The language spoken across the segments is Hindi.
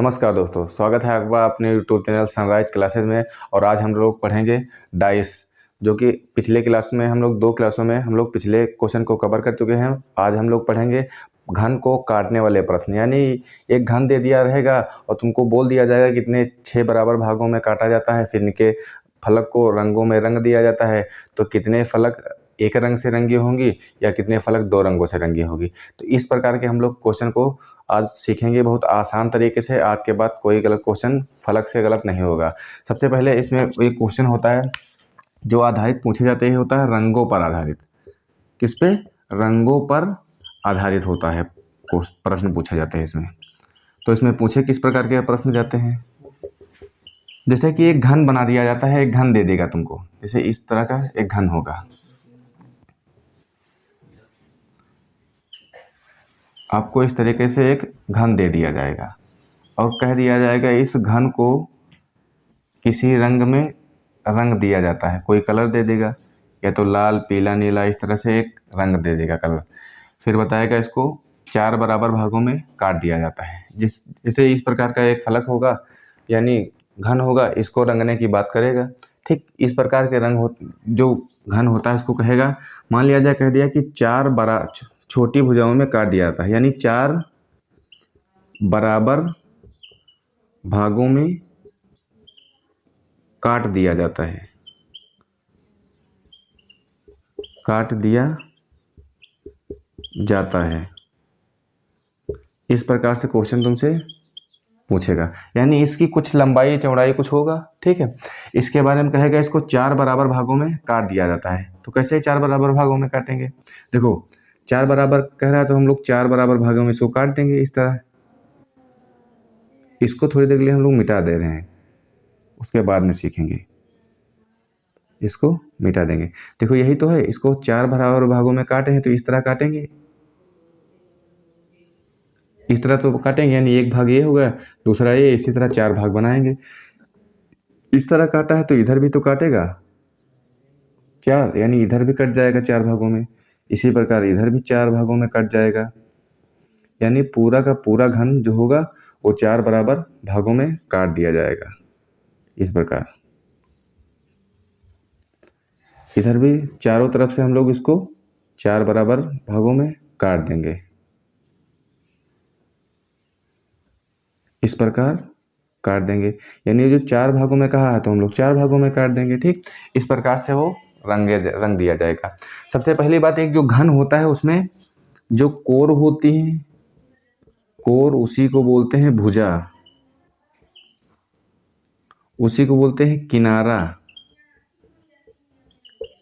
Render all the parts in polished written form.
नमस्कार दोस्तों, स्वागत है आपका अपने यूट्यूब चैनल सनराइज क्लासेस में। और आज हम लोग पढ़ेंगे डाइस, जो कि पिछले क्लास में हम लोग 2 क्लासों में हम लोग पिछले क्वेश्चन को कवर कर चुके हैं। आज हम लोग पढ़ेंगे घन को काटने वाले प्रश्न। यानी एक घन दे दिया रहेगा और तुमको बोल दिया जाएगा कितने 6 बराबर भागों में काटा जाता है, फिर इनके फलक को रंगों में रंग दिया जाता है, तो कितने फलक एक रंग से रंगी होंगी या कितने फलक 2 रंगों से रंगी होगी। तो इस प्रकार के हम लोग क्वेश्चन को आज सीखेंगे बहुत आसान तरीके से। आज के बाद कोई गलत क्वेश्चन फलक से गलत नहीं होगा। सबसे पहले इसमें एक क्वेश्चन होता है जो आधारित पूछे जाते हैं, होता है रंगों पर आधारित। किस पे? रंगों पर आधारित होता है प्रश्न पूछे जाते हैं इसमें। तो इसमें पूछे किस प्रकार के प्रश्न जाते हैं, जैसे कि एक घन बना दिया जाता है, एक घन दे देगा तुमको, जैसे इस तरह का एक घन होगा। आपको इस तरीके से एक घन दे दिया जाएगा और कह दिया जाएगा इस घन को किसी रंग में रंग दिया जाता है। कोई कलर दे देगा, या तो लाल, पीला, नीला, इस तरह से एक रंग दे देगा कलर। फिर बताएगा इसको 4 बराबर भागों में काट दिया जाता है। जैसे इस प्रकार का एक फलक होगा, यानी घन होगा, इसको रंगने की बात करेगा। ठीक इस प्रकार के जो घन होता है इसको कहेगा। मान लिया जाए, कह दिया कि 4 छोटी भुजाओं में काट दिया जाता है, यानी 4 बराबर भागों में काट दिया जाता है, काट दिया जाता है। इस प्रकार से क्वेश्चन तुमसे पूछेगा, यानी इसकी कुछ लंबाई चौड़ाई कुछ होगा। ठीक है, इसके बारे में कहेगा इसको 4 बराबर भागों में काट दिया जाता है। तो कैसे 4 बराबर भागों में काटेंगे? देखो 4 बराबर कह रहा है तो हम लोग 4 बराबर भागों में इसको काट देंगे इस तरह। इसको थोड़ी देर के लिए हम लोग मिटा दे रहे हैं, उसके बाद में सीखेंगे। इसको मिटा देंगे। देखो यही तो है, इसको 4 बराबर भागों में काटे हैं तो इस तरह काटेंगे, इस तरह तो काटेंगे, यानी एक भाग ये होगा, दूसरा ये, इसी तरह 4 भाग बनाएंगे। इस तरह काटा है तो इधर भी तो काटेगा 4, यानी इधर भी कट जाएगा 4 भागों में। इसी प्रकार इधर भी 4 भागों में कट जाएगा, यानी पूरा का पूरा घन जो होगा वो 4 बराबर भागों में काट दिया जाएगा। इस प्रकार इधर भी चारों तरफ से हम लोग इसको 4 बराबर भागों में काट देंगे। इस प्रकार काट देंगे, यानी जो 4 भागों में कहा है तो हम लोग 4 भागों में काट देंगे। ठीक इस प्रकार से वो रंग दिया जाएगा। सबसे पहली बात, एक जो घन होता है उसमें जो कोर होती है, कोर उसी को बोलते हैं भुजा, उसी को बोलते हैं किनारा।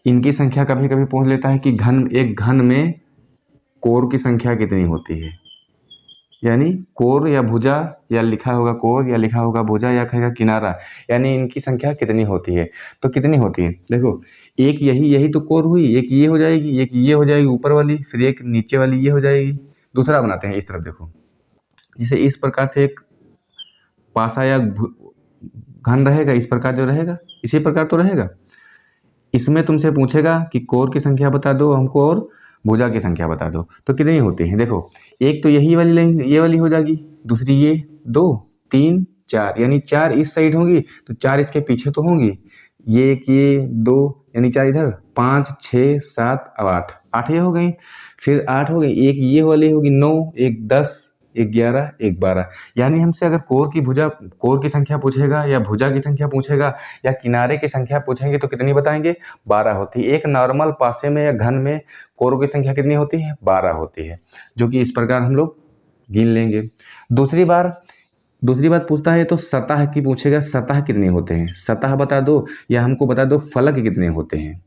इनकी संख्या कभी कभी पूछ लेता है कि एक घन में कोर की संख्या कितनी होती है, यानी कोर या भुजा, या लिखा होगा कोर या लिखा होगा भुजा या कहेगा किनारा, यानी इनकी संख्या कितनी होती है। तो कितनी होती है, देखो एक यही तो कोर हुई, एक ये हो जाएगी, एक ये हो जाएगी ऊपर वाली, फिर एक नीचे वाली ये हो जाएगी। दूसरा बनाते हैं इस तरफ, देखो जैसे इस प्रकार से एक पासा या घन रहेगा, इस प्रकार जो रहेगा इसी प्रकार तो रहेगा। इसमें तुमसे पूछेगा कि कोर की संख्या बता दो हमको और भुजा की संख्या बता दो, तो कितनी होती है। देखो एक तो यही वाली लेंगे, ये वाली हो जाएगी, दूसरी ये, 2, 3, 4, यानी 4 इस साइड होंगी तो 4 इसके पीछे तो होंगी, ये एक, ये 2, यानी 4 इधर, 5, 6, 7 अब 8 ये हो गई। फिर 8 हो गई, एक ये वाली होगी 9, एक 10, एक 11, एक 12। यानी हमसे अगर कोर की संख्या पूछेगा या भुजा की संख्या पूछेगा या किनारे की संख्या पूछेंगे तो कितनी बताएंगे? 12 होती है। एक नॉर्मल पासे में या घन में कोरों की संख्या कितनी होती है? 12 होती है, जो कि इस प्रकार हम लोग गिन लेंगे। दूसरी बात पूछता है तो सतह की पूछेगा, सतह कितने होते हैं, सतह बता दो या हमको बता दो फलक कितने होते हैं।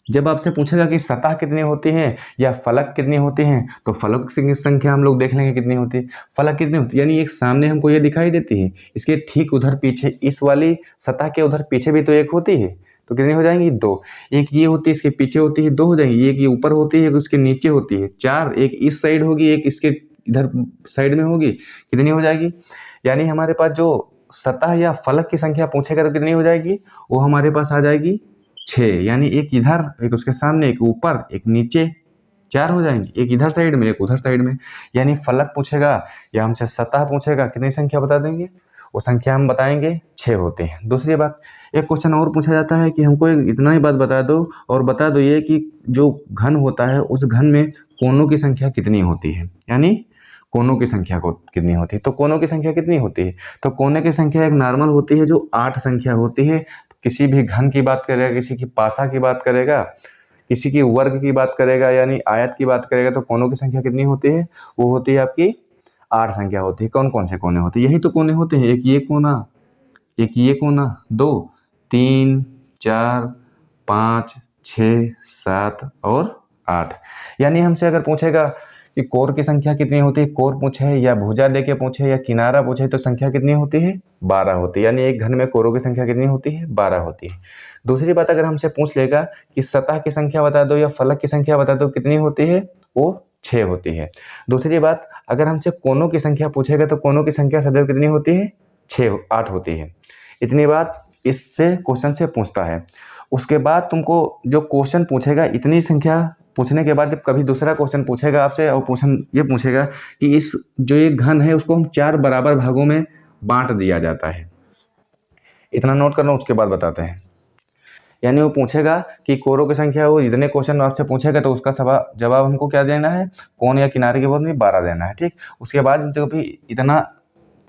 जब आपसे पूछेगा कि सतह कितनी होती है या फलक कितनी होते हैं, तो फलक की संख्या हम लोग देख लेंगे कितनी होती है, फलक कितनी होती है। यानी एक सामने हमको ये दिखाई देती है, इसके ठीक उधर पीछे, इस वाली सतह के उधर पीछे भी तो एक होती है, तो कितनी हो जाएंगी? 2। एक ये होती है, इसके पीछे होती है, 2 हो जाएंगी। एक ये ऊपर होती है, एक उसके नीचे होती है, 4। एक इस साइड होगी, एक इसके इधर साइड में होगी, कितनी हो जाएगी? यानी हमारे पास जो सतह या फलक की संख्या पूछेगा तो कितनी हो जाएगी? वो हमारे पास आ जाएगी 6। यानी एक इधर, एक उसके सामने, एक ऊपर, एक नीचे, 4 हो जाएंगी, एक इधर साइड में एक उधर साइड में। यानी फलक पूछेगा या हमसे सतह पूछेगा, कितनी संख्या बता देंगे, वो संख्या हम बताएंगे 6 होते हैं। दूसरी बात, एक क्वेश्चन और पूछा जाता है कि हमको इतना ही बात बता दो और बता दो ये कि जो घन होता है उस घन में कोनों की संख्या कितनी होती है, यानी कोनों की संख्या को कितनी होती है। तो कोनों की संख्या कितनी होती है, तो कोने की संख्या एक नॉर्मल होती है जो 8 संख्या होती है। किसी भी घन की बात करेगा, किसी की पासा की बात करेगा, किसी की वर्ग की बात करेगा, यानी आयत की बात करेगा, तो कोनों की संख्या कितनी होती है, वो होती है आपकी 8 संख्या होती है। कौन कौन से कोने होते हैं, यही तो कोने होते हैं, एक ये कोना, एक ये कोना, 2 3 4 5 6 7 और 8। यानी हमसे अगर पूछेगा कि कोर की संख्या कितनी होती है, कोर पूछे या भुजा देके पूछे या किनारा पूछे, तो संख्या कितनी होती है, 12 होती है। यानी एक घन में कोरों की संख्या कितनी होती है, 12 होती है। दूसरी बात, अगर हमसे पूछ लेगा कि सतह की संख्या बता दो या फलक की संख्या बता दो, कितनी होती है, वो 6 होती है। दूसरी बात, अगर हमसे कोनों की संख्या पूछेगा तो कोनों की संख्या सदैव कितनी होती है, 8 होती है। इतनी बात इससे क्वेश्चन से पूछता है। उसके बाद तुमको जो क्वेश्चन पूछेगा, इतनी संख्या पूछने के बाद जब कभी दूसरा क्वेश्चन पूछेगा आपसे, और क्वेश्चन ये पूछेगा कि इस जो ये घन है उसको हम 4 बराबर भागों में बांट दिया जाता है। इतना नोट करना, उसके बाद बताते हैं। यानी वो पूछेगा कि कोरों की संख्या, वो इतने क्वेश्चन आपसे पूछेगा तो उसका जवाब हमको क्या देना है, कोण या किनारे के बोध में 12 देना है, ठीक। उसके बाद जब भी इतना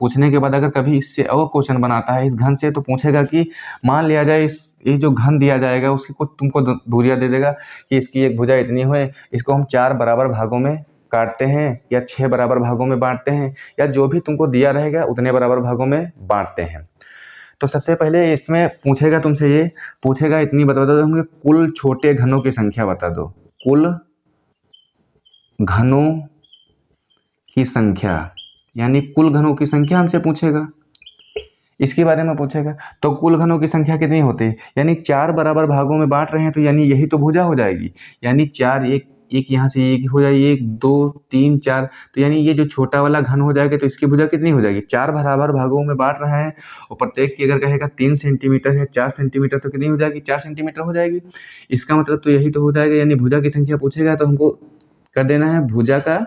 पूछने के बाद अगर कभी इससे और क्वेश्चन बनाता है इस घन से, तो पूछेगा कि मान लिया जाए ये जो घन दिया जाएगा उसकी कुछ तुमको दूरियां दे देगा कि इसकी एक भुजा इतनी हुए, इसको हम 4 बराबर भागों में काटते हैं या 6 बराबर भागों में बांटते हैं, या जो भी तुमको दिया रहेगा उतने बराबर भागों में बांटते हैं। तो सबसे पहले इसमें पूछेगा तुमसे, ये पूछेगा इतनी बता दो, हमें कुल छोटे घनों की संख्या बता दो, कुल घनों की संख्या, यानी कुल घनों की संख्या हमसे पूछेगा, इसके बारे में पूछेगा। तो कुल घनों की संख्या कितनी होती है, यानी 4 बराबर भागों में बांट रहे हैं, तो यानी यही तो भुजा हो जाएगी। यानी 4 एक यहाँ से एक हो जाएगी, 1 2 3 4, तो यानी ये जो छोटा वाला घन हो जाएगा तो इसकी भुजा कितनी हो जाएगी, 4 बराबर भागों में बांट रहा है और प्रत्येक की अगर कहेगा 3 सेंटीमीटर है, 4 सेंटीमीटर, तो कितनी हो जाएगी, 4 सेंटीमीटर हो जाएगी। इसका मतलब तो यही तो हो जाएगा। यानी भुजा की संख्या पूछेगा तो हमको कर देना है भुजा का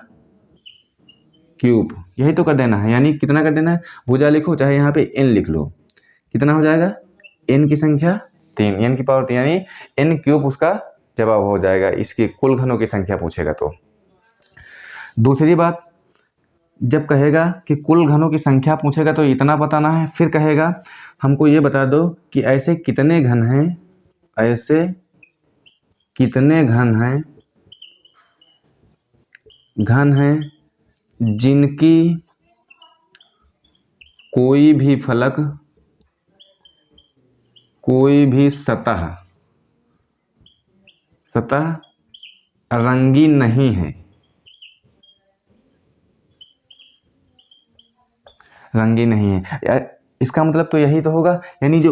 क्यूब, यही तो कर देना है। यानी कितना कर देना है, भुजा लिखो चाहे यहाँ पे n लिख लो, कितना हो जाएगा, n की संख्या 3, n की पावर 3, यानी n क्यूब उसका जवाब हो जाएगा इसकी कुल घनों की संख्या पूछेगा तो। दूसरी बात, जब कहेगा कि कुल घनों की संख्या पूछेगा तो इतना बताना है, फिर कहेगा हमको ये बता दो कि ऐसे कितने घन हैं, ऐसे कितने घन हैं जिनकी कोई भी फलक, कोई भी सतह रंगीन नहीं है, रंगीन नहीं है। इसका मतलब तो यही तो होगा, यानी जो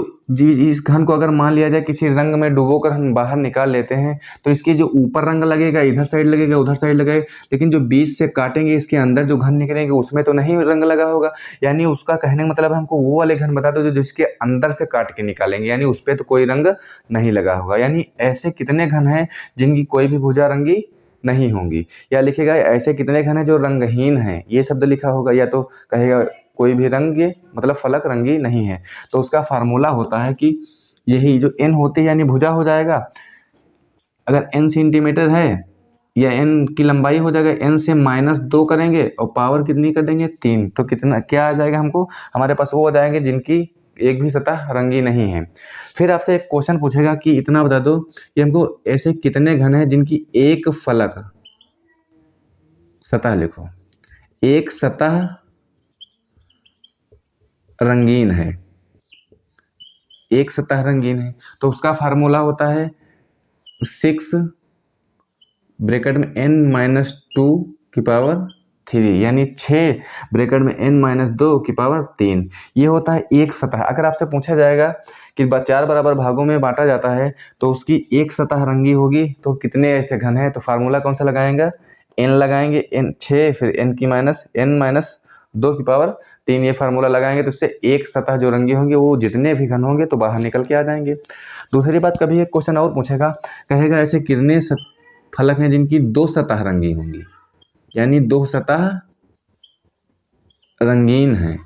इस घन को अगर मान लिया जाए किसी रंग में डुबोकर हम बाहर निकाल लेते हैं, तो इसके जो ऊपर रंग लगेगा, इधर साइड लगेगा, उधर साइड लगेगा, लेकिन जो बीच से काटेंगे इसके अंदर जो घन निकलेंगे उसमें तो नहीं रंग लगा होगा। यानी उसका कहने का मतलब हमको वो वाले घन बता दो जो जिसके अंदर से काट के निकालेंगे, यानी उस पर तो कोई रंग नहीं लगा होगा। यानी ऐसे कितने घन हैं जिनकी कोई भी भुजा रंगी नहीं होंगी, या लिखेगा ऐसे कितने घन हैं जो रंगहीन हैं, ये शब्द लिखा होगा, या तो कहेगा कोई भी रंग मतलब फलक रंगी नहीं है। तो उसका फार्मूला होता है कि यही जो n होती है, यानी भुजा हो जाएगा, अगर n सेंटीमीटर है या n की लंबाई हो जाएगा, n से -2 करेंगे और पावर कितनी कर देंगे 3, तो कितना क्या आ जाएगा हमको, हमारे पास वो आ जाएंगे जिनकी एक भी सतह रंगी नहीं है। फिर आपसे एक क्वेश्चन पूछेगा कि इतना बता दो कि हमको ऐसे कितने घन हैं जिनकी एक फलक, सतह लिखो, एक सतह रंगीन है, एक सतह रंगीन है। तो उसका फार्मूला होता है 6 ब्रैकेट में n-2 की पावर 3, यानी 6 ब्रैकेट में n-2 की पावर 3, ये होता है एक सतह। अगर आपसे पूछा जाएगा कि 4 बराबर भागों में बांटा जाता है तो उसकी एक सतह रंगी होगी तो कितने ऐसे घन हैं, तो फार्मूला कौन सा लगाएंगे, n लगाएंगे, n 6 फिर n-2 की पावर 3, ये फार्मूला लगाएंगे तो इससे एक सतह जो रंगी होंगी वो जितने भी घन होंगे तो बाहर निकल के आ जाएंगे। दूसरी बात, कभी एक क्वेश्चन और पूछेगा, कहेगा ऐसे फलक हैं जिनकी दो सतह रंगी होंगी, यानी दो सतह रंगीन हैं।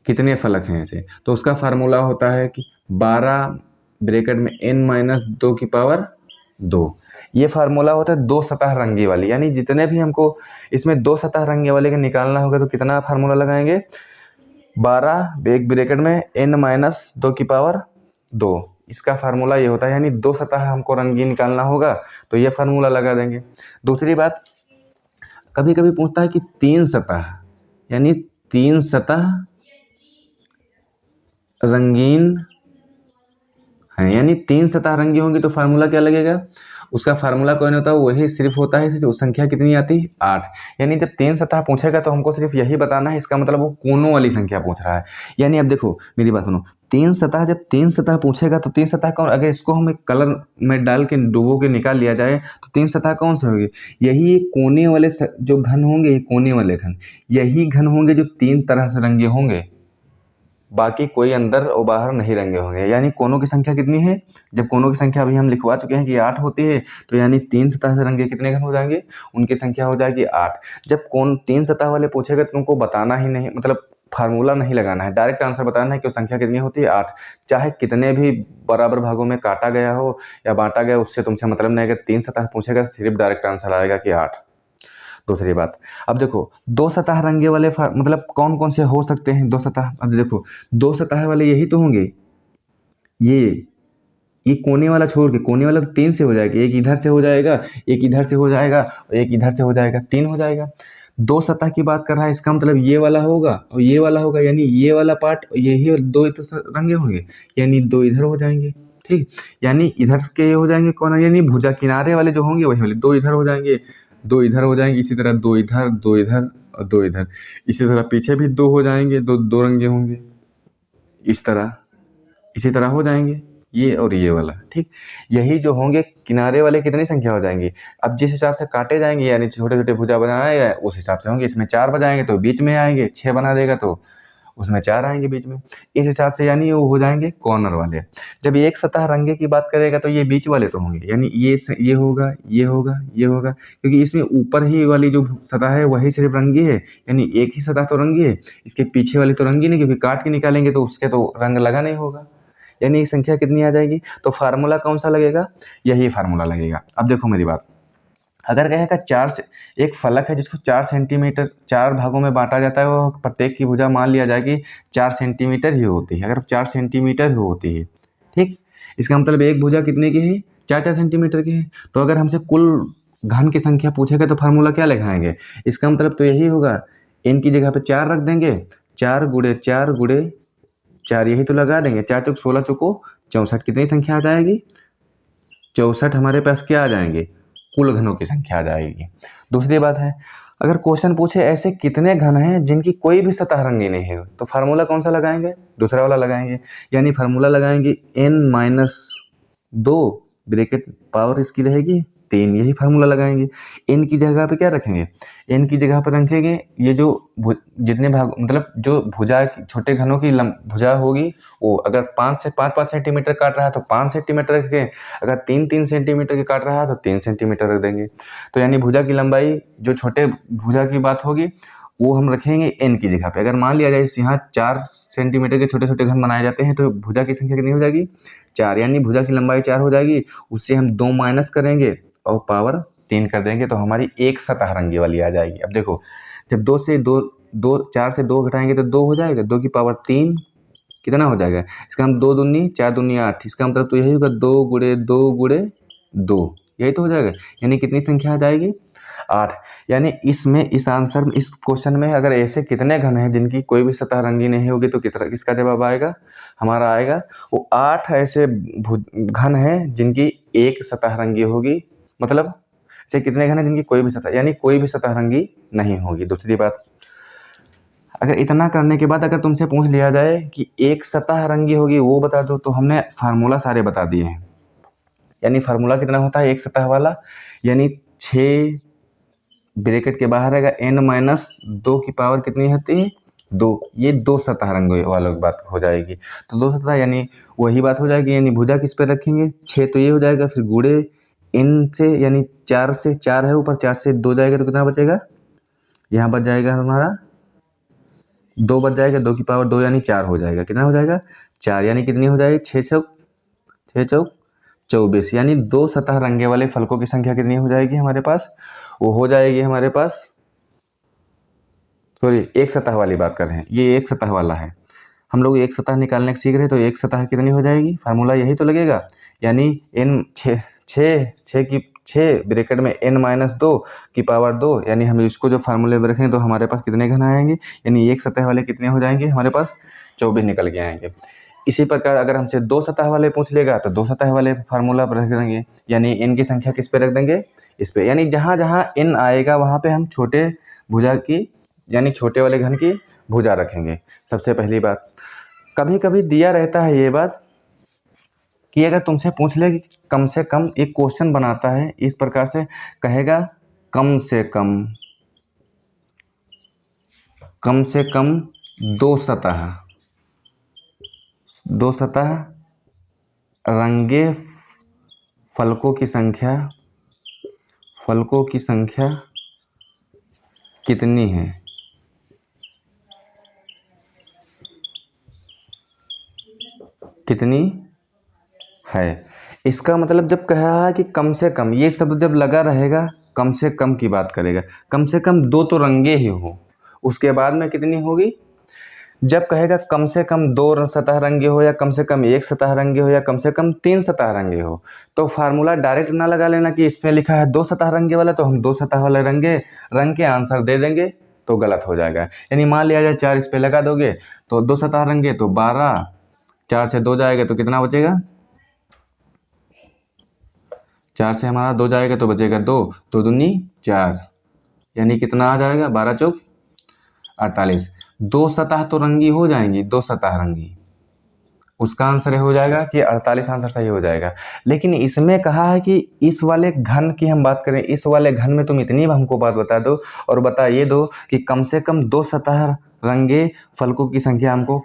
कितने फलक हैं ऐसे? तो उसका फार्मूला होता है कि 12 ब्रैकेट में n-2 ये फार्मूला होता है दो सतह रंगी वाली, यानी जितने भी हमको इसमें दो सतह रंगी वाले का निकालना होगा तो कितना फार्मूला लगाएंगे? 12 एक ब्रैकेट में n-2 इसका फार्मूला ये होता है, यानी दो सतह हमको रंगीन निकालना होगा तो ये फार्मूला लगा देंगे। दूसरी बात, कभी कभी पूछता है कि तीन सतह, यानी तीन सतह रंगीन है, यानी तीन सतह रंगी होंगी तो फार्मूला क्या लगेगा? उसका फार्मूला कोई नहीं होता, वही सिर्फ होता है संख्या कितनी आती है? 8। यानी जब तीन सतह पूछेगा तो हमको सिर्फ यही बताना है, इसका मतलब वो कोनों वाली संख्या पूछ रहा है। यानी अब देखो मेरी बात सुनो, तीन सतह जब तीन सतह पूछेगा तो तीन सतह कौन, अगर इसको हम एक कलर में डाल के डुबो के निकाल लिया जाए तो तीन सतह कौन से होगी? यही कोने वाले जो घन होंगे, कोने वाले घन यही घन होंगे जो तीन तरह से रंगे होंगे, बाकी कोई अंदर और बाहर नहीं रंगे होंगे। यानी कोनों की संख्या कितनी है? जब कोनों की संख्या अभी हम लिखवा चुके हैं कि 8 होती है, तो यानी तीन सतह से रंगे कितने घन हो जाएंगे? उनकी संख्या हो जाएगी 8। जब कोन तीन सतह वाले पूछेगा तो तुमको बताना ही नहीं, मतलब फार्मूला नहीं लगाना है, डायरेक्ट आंसर बताना है कि वो संख्या कितनी होती है? 8। चाहे कितने भी बराबर भागों में काटा गया हो या बांटा गया, उससे तुमसे मतलब नहीं। अगर तीन सतह पूछेगा सिर्फ डायरेक्ट आंसर आएगा कि 8। दूसरी बात, अब देखो दो सतह रंगे वाले मतलब कौन कौन से हो सकते हैं दो सतह? अब देखो दो सतह वाले यही तो होंगे, ये कोने वाला छोड़ के, कोने वाला तो तीन से हो जाएगा, एक इधर से हो जाएगा, एक इधर से हो जाएगा और एक इधर से हो जाएगा, तीन हो जाएगा। दो सतह की बात कर रहा है, इसका मतलब ये वाला होगा और ये वाला होगा, यानी ये वाला पार्ट यही दो तो रंगे होंगे, यानी दो इधर हो जाएंगे। ठीक, यानी इधर के हो जाएंगे कौन, यानी भुजा किनारे वाले जो होंगे वही वाले दो इधर हो जाएंगे, दो इधर हो जाएंगे, इसी तरह दो इधर, दो इधर और दो इधर। इसी तरह पीछे भी दो हो जाएंगे, दो दो रंगे होंगे, इस तरह इसी तरह हो जाएंगे ये और ये वाला। ठीक, यही जो होंगे किनारे वाले कितनी संख्या हो जाएंगी? अब जिस हिसाब से काटे जाएंगे, यानी छोटे छोटे भुजा बनाना है उस हिसाब से होंगे। इसमें 4 बजाएंगे तो बीच में आएंगे, 6 बना देगा तो उसमें 4 आएंगे बीच में, इस हिसाब से, यानी वो हो जाएंगे कॉर्नर वाले। जब एक सतह रंगे की बात करेगा तो ये बीच वाले तो होंगे, यानी ये होगा, ये होगा, ये होगा, क्योंकि इसमें ऊपर ही वाली जो सतह है वही सिर्फ रंगी है, यानी एक ही सतह तो रंगी है, इसके पीछे वाली तो रंगी नहीं, क्योंकि काट के निकालेंगे तो उसके तो रंग लगा नहीं होगा। यानी संख्या कितनी आ जाएगी? तो फार्मूला कौन सा लगेगा? यही फार्मूला लगेगा। अब देखो मेरी बात, अगर कहेगा चार से एक फलक है जिसको 4 सेंटीमीटर 4 भागों में बांटा जाता है, वो प्रत्येक की भुजा मान लिया जाए कि 4 सेंटीमीटर ही होती है, अगर 4 सेंटीमीटर ही होती है। ठीक, इसका मतलब एक भुजा कितने की है? 4-4 सेंटीमीटर की है। तो अगर हमसे कुल घन की संख्या पूछेगा तो फार्मूला क्या लगाएंगे? इसका मतलब तो यही होगा, n की जगह पे 4 रख देंगे, 4 गुणे 4 गुणे 4 यही तो लगा देंगे, 4 चौक 16 चौको 64, कितनी संख्या आ जाएगी? 64 हमारे पास क्या आ जाएंगे? कुल घनों की संख्या आ जाएगी। दूसरी बात है, अगर क्वेश्चन पूछे ऐसे कितने घन हैं जिनकी कोई भी सतह रंगी नहीं है, तो फार्मूला कौन सा लगाएंगे? दूसरा वाला लगाएंगे, यानी फार्मूला लगाएंगे n-2 ब्रैकेट पावर इसकी रहेगी 3, यही फार्मूला लगाएंगे। n की जगह पे क्या रखेंगे? n की जगह पर रखेंगे ये जो जितने भाग, मतलब जो भुजा छोटे घनों की भुजा होगी, वो अगर 5 से 5 सेंटीमीटर काट रहा है तो 5 सेंटीमीटर रखें, अगर 3 सेंटीमीटर के काट रहा है तो 3 सेंटीमीटर रख देंगे। तो यानी भुजा की लंबाई जो छोटे भुजा की बात होगी वो हम रखेंगे n की जगह पे। अगर मान लिया जाए यहाँ 4 सेंटीमीटर के छोटे छोटे घन बनाए जाते हैं तो भुजा की संख्या कितनी हो जाएगी? 4, यानी भुजा की लंबाई 4 हो जाएगी, उससे हम 2 माइनस करेंगे और पावर 3 कर देंगे तो हमारी एक सतह रंगी वाली आ जाएगी। अब देखो जब 4 से 2 घटाएंगे तो 2 हो जाएगा, 2 की पावर 3 कितना हो जाएगा? इसका हम 2 दूनी 4 दूनी 8, इसका मतलब तो यही होगा 2 गुणे 2 गुणे 2, यही तो हो जाएगा। यानी कितनी संख्या आ जाएगी? 8। यानी इसमें इस आंसर में इस क्वेश्चन में अगर ऐसे कितने घन हैं जिनकी कोई भी सतह रंगी नहीं होगी तो किसका जवाब आएगा? हमारा आएगा वो 8 ऐसे घन हैं जिनकी एक सतह रंगी होगी, मतलब ऐसे कितने घन हैं जिनकी कोई भी सतह, यानी कोई भी सतह रंगी नहीं होगी। दूसरी बात, अगर इतना करने के बाद अगर तुमसे पूछ लिया जाए कि एक सतह रंगी होगी वो बता दो, तो हमने फार्मूला सारे बता दिए हैं। यानी फार्मूला कितना होता है एक सतह वाला? यानी 6 ब्रैकेट के बाहर रहेगा n-2 की पावर कितनी होती है? 2, ये 2 सतह रंग वालों की बात हो जाएगी। तो 2 सतह यानी वही बात हो जाएगी, यानी भुजा किस पे रखेंगे? 6 तो ये हो जाएगा, फिर गुणे n से यानी 4 से 4 है ऊपर, 4 से 2 जाएगा तो कितना बचेगा, यहाँ बच जाएगा हमारा 2 बच जाएगा, 2 की पावर 2 यानी 4 हो जाएगा। कितना हो जाएगा 4, यानी कितनी हो जाएगी 6 चौक 24, यानी 2 सतह रंगे वाले फलकों की संख्या कितनी हो जाएगी हमारे पास, वो हो जाएगी हमारे पास, सॉरी एक सतह वाली बात कर रहे हैं, ये एक सतह वाला है, हम लोग एक सतह निकालने का सीख रहे हैं, तो एक सतह कितनी हो जाएगी, फार्मूला यही तो लगेगा, यानी n 6 ब्रैकेट में n-2 की पावर 2, यानी हम इसको जो फार्मूले में रखें तो हमारे पास कितने घन आएंगे, यानी एक सतह वाले कितने हो जाएंगे हमारे पास 24 निकल के आएंगे। इसी प्रकार अगर हमसे 2 सतह वाले पूछ लेगा तो 2 सतह वाले फार्मूला पर रख देंगे, यानी n की संख्या किस पे रख देंगे, इस पे, यानी जहाँ जहाँ n आएगा वहाँ पे हम छोटे भुजा की यानी छोटे वाले घन की भुजा रखेंगे। सबसे पहली बात, कभी कभी दिया रहता है ये बात कि अगर तुमसे पूछ ले कि कम से कम, एक क्वेश्चन बनाता है इस प्रकार से, कहेगा कम से कम 2 सतह रंगे फलकों की संख्या कितनी है। कितनी है, इसका मतलब जब कहा है कि कम से कम, ये शब्द जब लगा रहेगा कम से कम की बात करेगा, कम से कम 2 तो रंगे ही हो, उसके बाद में कितनी होगी, जब कहेगा कम से कम 2 सतह रंगे हो, या कम से कम 1 सतह रंगे हो, या कम से कम 3 सतह रंगे हो, तो फार्मूला डायरेक्ट ना लगा लेना कि इसमें लिखा है 2 सतह रंगे वाला तो हम 2 सतह वाले रंग के आंसर दे देंगे, तो गलत हो जाएगा। यानी मान लिया जाए 4 इस पे लगा दोगे तो 2 सतह रंगे तो 12, 4 से 2 जाएगा तो कितना बचेगा, 4 से हमारा 2 जाएगा तो बचेगा 2, 2 दूनी 4, यानी कितना आ जाएगा 12 चौक 48। 2 सतह तो रंगी हो जाएंगी, 2 सतह रंगी, उसका आंसर हो जाएगा कि 48 आंसर सही हो जाएगा। लेकिन इसमें कहा है कि इस वाले घन की हम बात करें, इस वाले घन में तुम इतनी हमको बात बता दो और बता ये दो कि कम से कम 2 सतह रंगे फलकों की संख्या हमको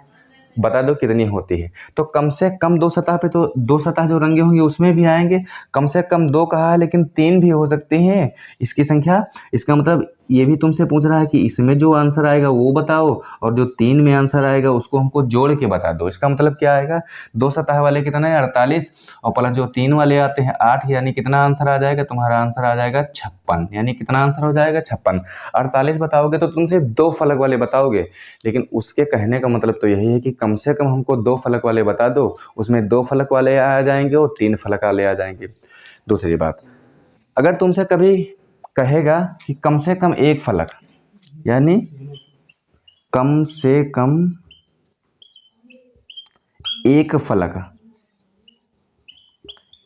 बता दो कितनी होती है। तो कम से कम 2 सतह पे तो 2 सतह जो रंगे होंगे उसमें भी आएंगे, कम से कम 2 कहा है लेकिन 3 भी हो सकती हैं इसकी संख्या। इसका मतलब ये भी तुमसे पूछ रहा है कि इसमें जो आंसर आएगा वो बताओ और जो 3 में आंसर आएगा उसको हमको जोड़ के बता दो। इसका मतलब क्या आएगा, 2 सतह वाले कितना है 48 और प्लस जो 3 वाले आते हैं 8, यानी कितना आंसर आ जाएगा, तुम्हारा आंसर आ जाएगा 56, यानी कितना आंसर हो जाएगा 56। 48 बताओगे तो तुमसे 2 फलक वाले बताओगे, लेकिन उसके कहने का मतलब तो यही है कि कम से कम हमको 2 फलक वाले बता दो, उसमें 2 फलक वाले आ जाएंगे और 3 फलक वाले आ जाएंगे। दूसरी बात, अगर तुमसे कभी कहेगा कि कम से कम 1 फलक, यानी कम से कम 1 फलक,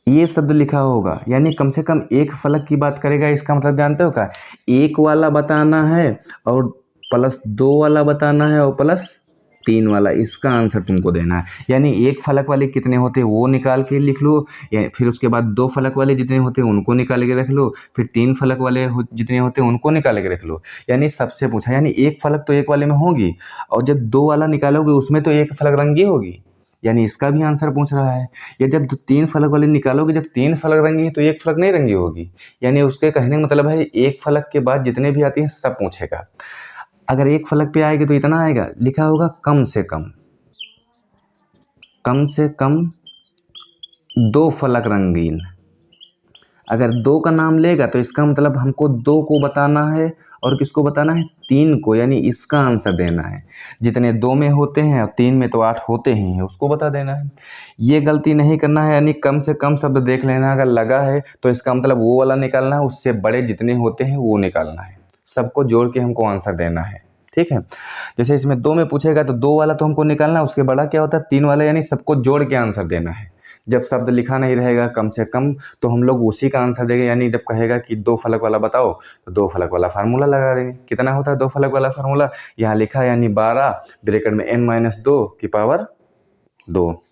ये शब्द लिखा होगा, यानी कम से कम 1 फलक की बात करेगा। इसका मतलब जानते हो क्या, 1 वाला बताना है और प्लस 2 वाला बताना है और प्लस 3 वाला, इसका आंसर तुमको देना है। यानी 1 फलक वाले कितने होते हैं वो निकाल के लिख लो, फिर उसके बाद 2 फलक वाले जितने होते हैं उनको निकाल के रख लो, फिर 3 फलक वाले जितने होते हैं उनको निकाल के रख लो। यानी सबसे पूछा, यानी 1 फलक तो 1 वाले में होगी और जब 2 वाला निकालोगे उसमें तो 1 फलक रंगी होगी, यानी इसका भी आंसर पूछ रहा है। या जब 3 फलक वाले निकालोगे, जब 3 फलक रंगी तो 1 फलक नहीं रंगी होगी, यानी उसके कहने का मतलब है 1 फलक के बाद जितने भी आती हैं सब पूछेगा। अगर 1 फलक पे आएगी तो इतना आएगा, लिखा होगा कम से कम 2 फलक रंगीन। अगर 2 का नाम लेगा तो इसका मतलब हमको 2 को बताना है और किसको बताना है 3 को, यानी इसका आंसर देना है। जितने 2 में होते हैं और 3 में तो 8 होते ही हैं, उसको बता देना है। ये गलती नहीं करना है, यानी कम से कम शब्द देख लेना, अगर लगा है तो इसका मतलब वो वाला निकालना है, उससे बड़े जितने होते हैं वो निकालना है, सबको जोड़ के हमको आंसर देना है। ठीक है, जैसे इसमें 2 में पूछेगा तो 2 वाला तो हमको निकालना है, उसके बड़ा क्या होता है 3 वाला, यानी सबको जोड़ के आंसर देना है। जब शब्द लिखा नहीं रहेगा कम से कम तो हम लोग उसी का आंसर देंगे, यानी जब कहेगा कि 2 फलक वाला बताओ तो 2 फलक वाला फार्मूला लगा देंगे। कितना होता है 2 फलक वाला फार्मूला, यहाँ लिखा है, यानी 12 ब्रैकेट में n-2 की पावर 2,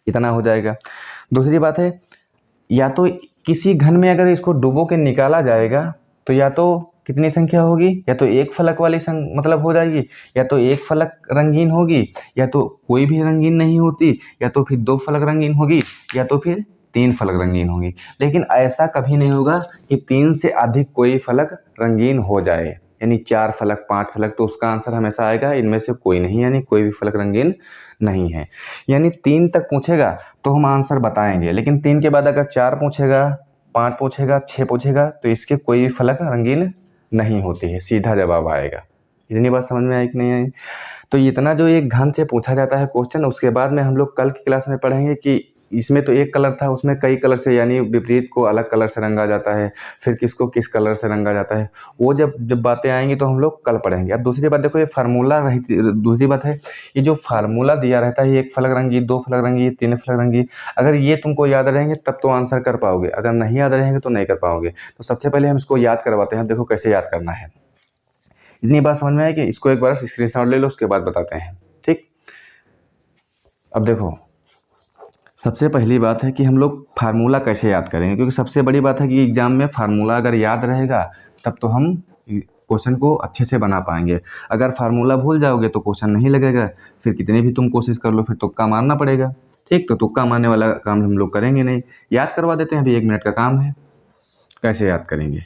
इतना हो जाएगा। दूसरी बात है, या तो किसी घन में अगर इसको डुबो के निकाला जाएगा तो या तो कितनी संख्या होगी, या तो 1 फलक वाली मतलब हो जाएगी, या तो 1 फलक रंगीन होगी, या तो कोई भी रंगीन नहीं होती, या तो फिर 2 फलक रंगीन होगी, या तो फिर 3 फलक रंगीन होंगी। लेकिन ऐसा कभी नहीं होगा कि 3 से अधिक कोई फलक रंगीन हो जाए, यानी 4 फलक 5 फलक, तो उसका आंसर हमेशा आएगा इनमें से कोई नहीं, यानी कोई भी फलक रंगीन नहीं है। यानी 3 तक पूछेगा तो हम आंसर बताएंगे, लेकिन 3 के बाद अगर 4 पूछेगा, 5 पूछेगा, 6 पूछेगा तो इसके कोई भी फलक रंगीन नहीं होती है, सीधा जवाब आएगा। इतनी बात समझ में आई कि नहीं आई? तो इतना जो एक घन से पूछा जाता है क्वेश्चन, उसके बाद में हम लोग कल की क्लास में पढ़ेंगे कि इसमें तो एक कलर था, उसमें कई कलर से, यानी विपरीत को अलग कलर से रंगा जाता है, फिर किसको किस कलर से रंगा जाता है, वो जब बातें आएंगी तो हम लोग कल पढ़ेंगे। अब दूसरी बात देखो, ये फार्मूला रही, दूसरी बात है ये जो फार्मूला दिया रहता है, 1 फलक रंगी, 2 फलक रंगी, 3 फलक रंगी, अगर ये तुमको याद रहेंगे तब तो आंसर कर पाओगे, अगर नहीं याद रहेंगे तो नहीं कर पाओगे। तो सबसे पहले हम इसको याद करवाते हैं, देखो कैसे याद करना है। इतनी बात समझ में आए कि इसको एक बार स्क्रीनशॉट ले लो, उसके बाद बताते हैं, ठीक। अब देखो, सबसे पहली बात है कि हम लोग फार्मूला कैसे याद करेंगे, क्योंकि सबसे बड़ी बात है कि एग्जाम में फार्मूला अगर याद रहेगा तब तो हम क्वेश्चन को अच्छे से बना पाएंगे। अगर फार्मूला भूल जाओगे तो क्वेश्चन नहीं लगेगा, फिर कितने भी तुम कोशिश कर लो फिर तुक्का मारना पड़ेगा, ठीक। तो तुक्का मारने वाला काम हम लोग करेंगे नहीं, याद करवा देते हैं, अभी 1 मिनट का काम है। कैसे याद करेंगे,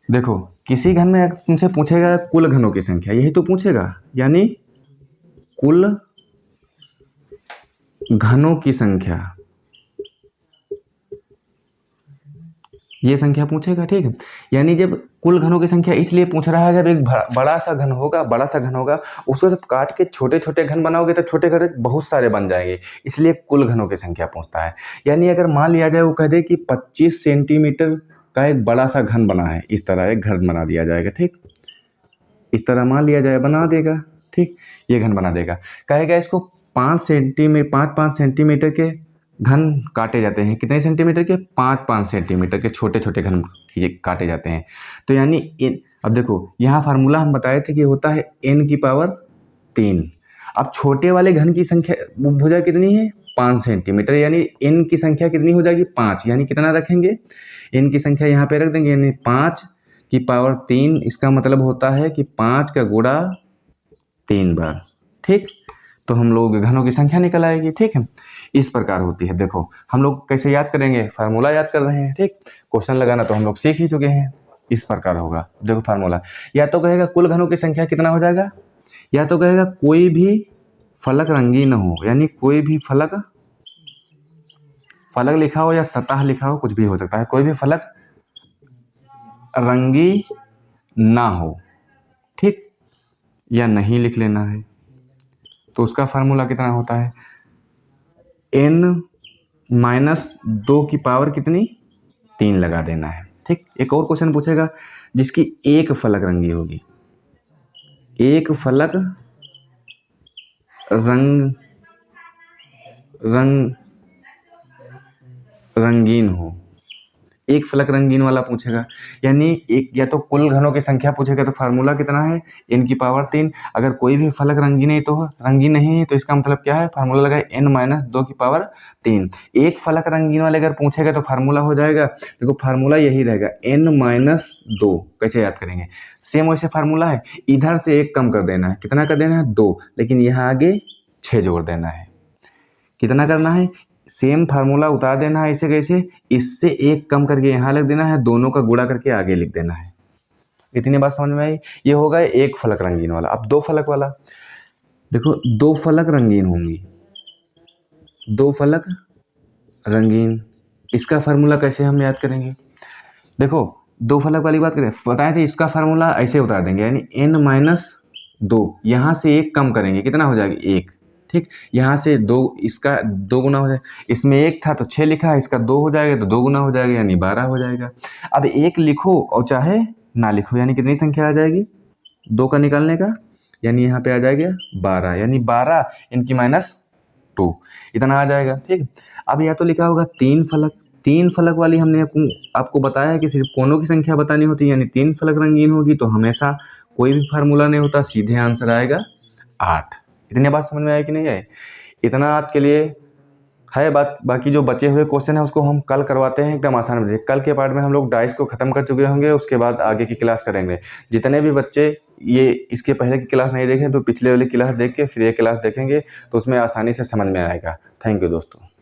देखो किसी घन में तुमसे पूछेगा कुल घनों की संख्या, यही तो पूछेगा, यानी कुल घनों की संख्या, ये संख्या पूछेगा, ठीक है। यानी जब कुल घनों की संख्या इसलिए पूछ रहा है, जब एक बड़ा सा घन होगा, उसको जब काट के छोटे छोटे घन बनाओगे तो छोटे घन बहुत सारे बन जाएंगे, इसलिए कुल घनों की संख्या पूछता है। यानी अगर मान लिया जाए, वो कह दे कि 25 सेंटीमीटर का एक बड़ा सा घन बना है, इस तरह एक घन बना दिया जाएगा, ठीक। इस तरह मान लिया जाए, बना देगा, ठीक, ये घन बना देगा। कहेगा इसको 5 सेंटीमीटर के घन काटे जाते हैं, कितने सेंटीमीटर के, 5 सेंटीमीटर के छोटे छोटे घन काटे जाते हैं। तो यानी अब देखो यहाँ फार्मूला हम बताए थे कि होता है n की पावर 3। अब छोटे वाले घन की संख्या भुजा कितनी है, 5 सेंटीमीटर, यानी n की संख्या कितनी हो जाएगी, 5। यानी कितना रखेंगे, n की संख्या यहाँ पे रख देंगे, यानी 5 की पावर 3, इसका मतलब होता है कि 5 का गुणा 3 बार, ठीक। तो हम लोग घनों की संख्या निकल आएगी, ठीक है। इस प्रकार होती है। देखो हम लोग कैसे याद करेंगे, फार्मूला याद कर रहे हैं, ठीक। क्वेश्चन लगाना तो हम लोग सीख ही चुके हैं, इस प्रकार होगा। देखो फार्मूला, या तो कहेगा कुल घनों की संख्या कितना हो जाएगा, या तो कहेगा कोई भी फलक रंगीन हो, यानी कोई भी फलक लिखा हो या सतह लिखा हो, कुछ भी हो सकता है, कोई भी फलक रंगी ना हो, ठीक, या नहीं लिख लेना है। तो उसका फार्मूला कितना होता है, n-2 की पावर कितनी, 3 लगा देना है, ठीक। एक और क्वेश्चन पूछेगा जिसकी एक फलक रंगी होगी, एक फलक रंगीन हो, एक फलक रंगीन वाला पूछेगा, यानी एक, या तो कुल घनों की संख्या पूछेगा तो फार्मूला कितना है, n की पावर 3। अगर कोई भी फलक रंगीन नहीं है तो इसका मतलब क्या है, फार्मूला लगाए n-2 की पावर 3। एक फलक रंगीन वाले अगर पूछेगा तो फार्मूला हो जाएगा, देखो फार्मूला यही रहेगा n-2। कैसे याद करेंगे, सेम वैसे फार्मूला है, इधर से 1 कम कर देना है, कितना कर देना है, 2, लेकिन यहाँ आगे 6 जोड़ देना है। कितना करना है, सेम फार्मूला उतार देना है, इसे कैसे, इससे 1 कम करके यहाँ लिख देना है, दोनों का गुणा करके आगे लिख देना है। इतनी बात समझ में आई। ये होगा एक फलक रंगीन वाला। अब 2 फलक वाला, देखो 2 फलक रंगीन होंगी, 2 फलक रंगीन, इसका फार्मूला कैसे हम याद करेंगे, देखो 2 फलक वाली बात करें, बताए थे इसका फार्मूला ऐसे उतार देंगे, यानी n-2, यहाँ से 1 कम करेंगे, कितना हो जाएगा, 1, ठीक। यहाँ से 2, इसका 2 गुना हो जाएगा, इसमें 1 था तो 6 लिखा है, इसका 2 हो जाएगा तो 2 गुना हो जाएगा, यानी 12 हो जाएगा। अब 1 लिखो और चाहे ना लिखो, यानी कितनी संख्या आ जाएगी, 2 का निकालने का, यानी यहाँ पे आ जाएगा 12, यानी 12 इनकी -2, इतना आ जाएगा, ठीक। अब या तो लिखा होगा 3 फलक वाली, हमने आपको बताया है कि सिर्फ कोनों की संख्या बतानी होती है, यानी 3 फलक रंगीन होगी तो हमेशा कोई भी फार्मूला नहीं होता, सीधे आंसर आएगा 8। इतनी बात समझ में आए कि नहीं आए, इतना आज के लिए है बात। बाकी जो बचे हुए क्वेश्चन है उसको हम कल करवाते हैं, एकदम आसान में। कल के पार्ट में हम लोग डाइस को ख़त्म कर चुके होंगे, उसके बाद आगे की क्लास करेंगे। जितने भी बच्चे ये इसके पहले की क्लास नहीं देखें तो पिछले वाली क्लास देख के फिर ये क्लास देखेंगे तो उसमें आसानी से समझ में आएगा। थैंक यू दोस्तों।